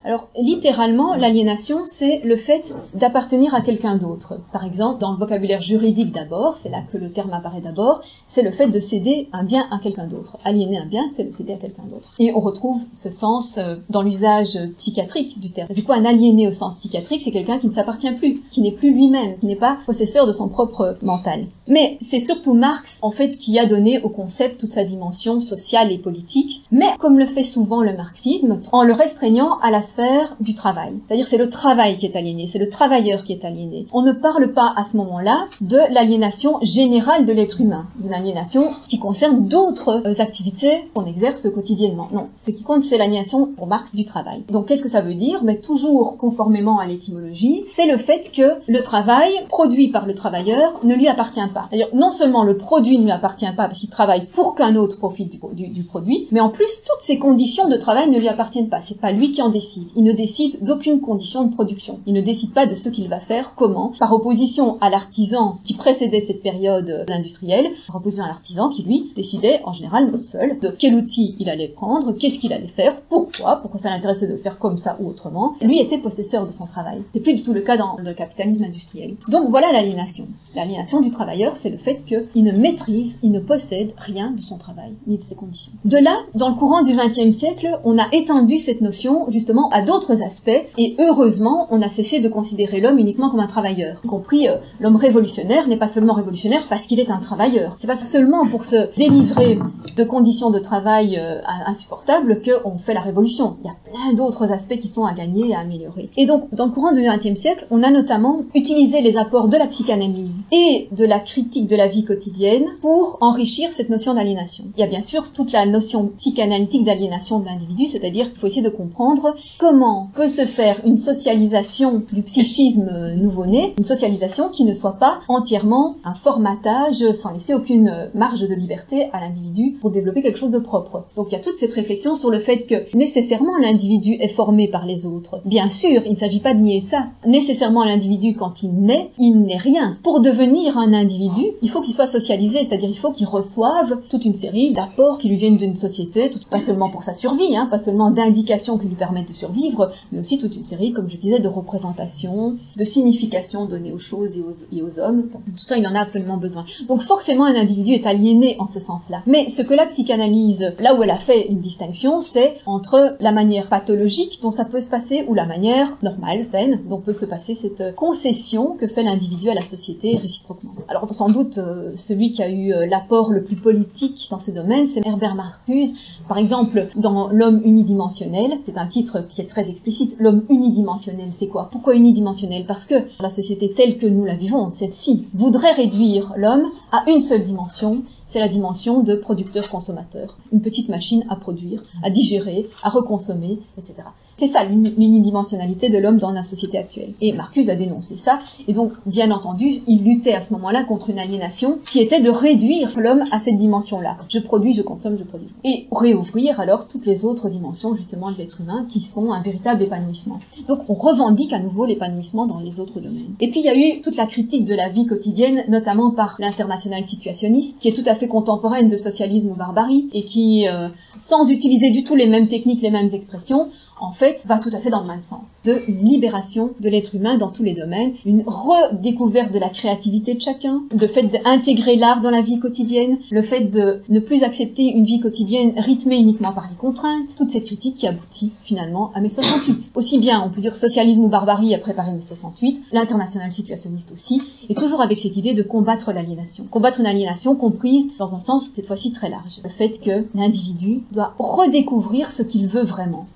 Alors, littéralement, l'aliénation, c'est le fait d'appartenir à quelqu'un d'autre. Par exemple, dans le vocabulaire juridique d'abord, c'est là que le terme apparaît d'abord, c'est le fait de céder un bien à quelqu'un d'autre. Aliéner un bien, c'est le céder à quelqu'un d'autre. Et on retrouve ce sens dans l'usage psychiatrique du terme. C'est quoi un aliéné au sens psychiatrique? C'est quelqu'un qui ne s'appartient plus, qui n'est plus lui-même, qui n'est pas possesseur de son propre mental. Mais c'est surtout Marx, en fait, qui a donné au concept toute sa dimension sociale et politique, mais comme le fait souvent le marxisme, en le restreignant à la sphère du travail. C'est-à-dire c'est le travail qui est aliéné, c'est le travailleur qui est aliéné. On ne parle pas à ce moment-là de l'aliénation générale de l'être humain, d'une aliénation qui concerne d'autres activités qu'on exerce quotidiennement. Non, ce qui compte, c'est l'aliénation pour Marx du travail. Donc qu'est-ce que ça veut dire? Mais toujours conformément à l'étymologie, c'est le fait que le travail produit par le travailleur ne lui appartient pas. C'est-à-dire non seulement le produit ne lui appartient pas parce qu'il travaille pour qu'un autre profite du produit, mais en plus toutes ces conditions de travail ne lui appartiennent pas. C'est pas lui qui en décide. Il ne décide d'aucune condition de production. Il ne décide pas de ce qu'il va faire, comment, par opposition à l'artisan qui précédait cette période industrielle, par opposition à l'artisan qui lui décidait en général seul de quel outil il allait prendre, qu'est-ce qu'il allait faire, pourquoi ça l'intéressait de le faire comme ça ou autrement. Lui était possesseur de son travail. C'est plus du tout le cas dans le capitalisme industriel. Donc voilà l'aliénation. L'aliénation du travailleur, c'est le fait qu'il ne maîtrise, il ne possède rien de son travail, ni de ses conditions. De là, dans le courant du XXe siècle, on a étendu cette notion justement à d'autres aspects, et heureusement, on a cessé de considérer l'homme uniquement comme un travailleur. Y compris l'homme révolutionnaire n'est pas seulement révolutionnaire parce qu'il est un travailleur. C'est pas seulement pour se délivrer de conditions de travail insupportables qu'on fait la révolution. Il y a plein d'autres aspects qui sont à gagner et à améliorer. Et donc, dans le courant du XXe siècle, on a notamment utilisé les apports de la psychanalyse et de la critique de la vie quotidienne pour enrichir cette notion d'aliénation. Il y a bien sûr toute la notion psychanalytique d'aliénation de l'individu, c'est-à-dire qu'il faut essayer de comprendre comment peut se faire une socialisation du psychisme nouveau-né, une socialisation qui ne soit pas entièrement un formatage sans laisser aucune marge de liberté à l'individu pour développer quelque chose de propre. Donc il y a toute cette réflexion sur le fait que nécessairement l'individu est formé par les autres. Bien sûr, il ne s'agit pas de nier ça. Nécessairement l'individu, quand il n'est rien. Pour devenir un individu, il faut qu'il soit socialisé, c'est-à-dire il faut qu'il reçoive toute une série d'apports qui lui viennent d'une société, pas seulement pour sa survie, pas seulement d'indications qui lui permettent de survivre, mais aussi toute une série, comme je disais, de représentations, de significations données aux choses et aux hommes. Tout ça, il en a absolument besoin. Donc forcément, un individu est aliéné en ce sens-là. Mais ce que la psychanalyse, là où elle a fait une distinction, c'est entre la manière pathologique dont ça peut se passer ou la manière normale, saine, dont peut se passer cette concession que fait l'individu à la société réciproquement. Alors sans doute, celui qui a eu l'apport le plus politique dans ce domaine, c'est Herbert Marcuse. Par exemple, dans L'homme unidimensionnel, c'est un titre qui est très explicite. L'homme unidimensionnel, c'est quoi? Pourquoi unidimensionnel? Parce que la société telle que nous la vivons, celle-ci, voudrait réduire l'homme à une seule dimension, c'est la dimension de producteur-consommateur. Une petite machine à produire, à digérer, à reconsommer, etc. C'est ça l'unidimensionnalité de l'homme dans la société actuelle. Et Marcuse a dénoncé ça, et donc, bien entendu, il luttait à ce moment-là contre une aliénation qui était de réduire l'homme à cette dimension-là. Je produis, je consomme, je produis. Et réouvrir alors toutes les autres dimensions, justement, de l'être humain, qui sont un véritable épanouissement. Donc, on revendique à nouveau l'épanouissement dans les autres domaines. Et puis, il y a eu toute la critique de la vie quotidienne, notamment par l'internationale situationniste, qui est tout à fait contemporaine de socialisme ou barbarie, et qui, sans utiliser du tout les mêmes techniques, les mêmes expressions, en fait, va tout à fait dans le même sens, de une libération de l'être humain dans tous les domaines, une redécouverte de la créativité de chacun, le fait d'intégrer l'art dans la vie quotidienne, le fait de ne plus accepter une vie quotidienne rythmée uniquement par les contraintes, toute cette critique qui aboutit finalement à mai 68. Aussi bien, on peut dire socialisme ou barbarie a préparé mai 68, l'internationale situationniste aussi, et toujours avec cette idée de combattre l'aliénation. Combattre une aliénation comprise dans un sens cette fois-ci très large. Le fait que l'individu doit redécouvrir ce qu'il veut vraiment,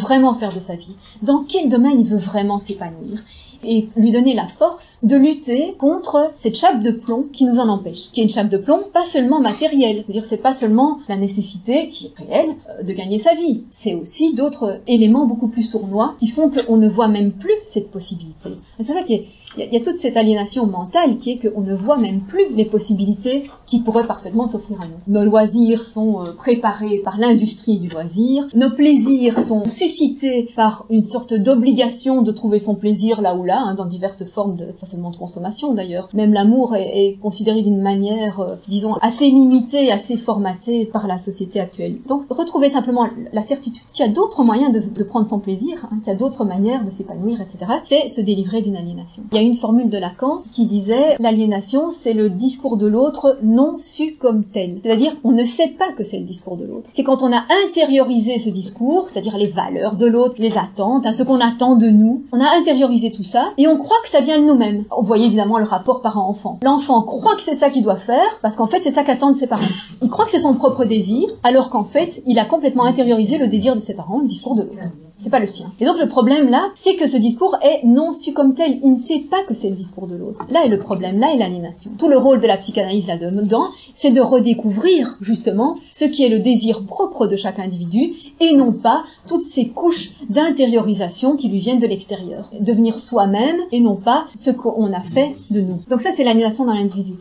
vraiment faire de sa vie, dans quel domaine il veut vraiment s'épanouir, et lui donner la force de lutter contre cette chape de plomb qui nous en empêche, qui est une chape de plomb pas seulement matérielle, c'est-à-dire c'est pas seulement la nécessité qui est réelle de gagner sa vie, c'est aussi d'autres éléments beaucoup plus sournois qui font qu'on ne voit même plus cette possibilité. Et c'est ça qui est il y a toute cette aliénation mentale qui est qu'on ne voit même plus les possibilités qui pourraient parfaitement s'offrir à nous. Nos loisirs sont préparés par l'industrie du loisir, nos plaisirs sont suscités par une sorte d'obligation de trouver son plaisir là ou là, voilà, dans diverses formes pas seulement de consommation d'ailleurs. Même l'amour est considéré d'une manière, disons, assez limitée, assez formatée par la société actuelle. Donc, retrouver simplement la certitude qu'il y a d'autres moyens de prendre son plaisir, qu'il y a d'autres manières de s'épanouir, etc., c'est se délivrer d'une aliénation. Il y a une formule de Lacan qui disait, l'aliénation, c'est le discours de l'autre non su comme tel. C'est-à-dire, on ne sait pas que c'est le discours de l'autre. C'est quand on a intériorisé ce discours, c'est-à-dire les valeurs de l'autre, les attentes, ce qu'on attend de nous, on a intériorisé tout ça, et on croit que ça vient de nous-mêmes. On voyait évidemment le rapport parent-enfant. L'enfant croit que c'est ça qu'il doit faire, parce qu'en fait, c'est ça qu'attendent ses parents. Il croit que c'est son propre désir, alors qu'en fait, il a complètement intériorisé le désir de ses parents, le discours de l'autre. C'est pas le sien. Et donc le problème là, c'est que ce discours est non su comme tel. Il ne sait pas que c'est le discours de l'autre. Là est le problème, là est l'aliénation. Tout le rôle de la psychanalyse là-dedans, c'est de redécouvrir justement ce qui est le désir propre de chaque individu et non pas toutes ces couches d'intériorisation qui lui viennent de l'extérieur. Devenir soi-même et non pas ce qu'on a fait de nous. Donc ça c'est l'aliénation dans l'individu.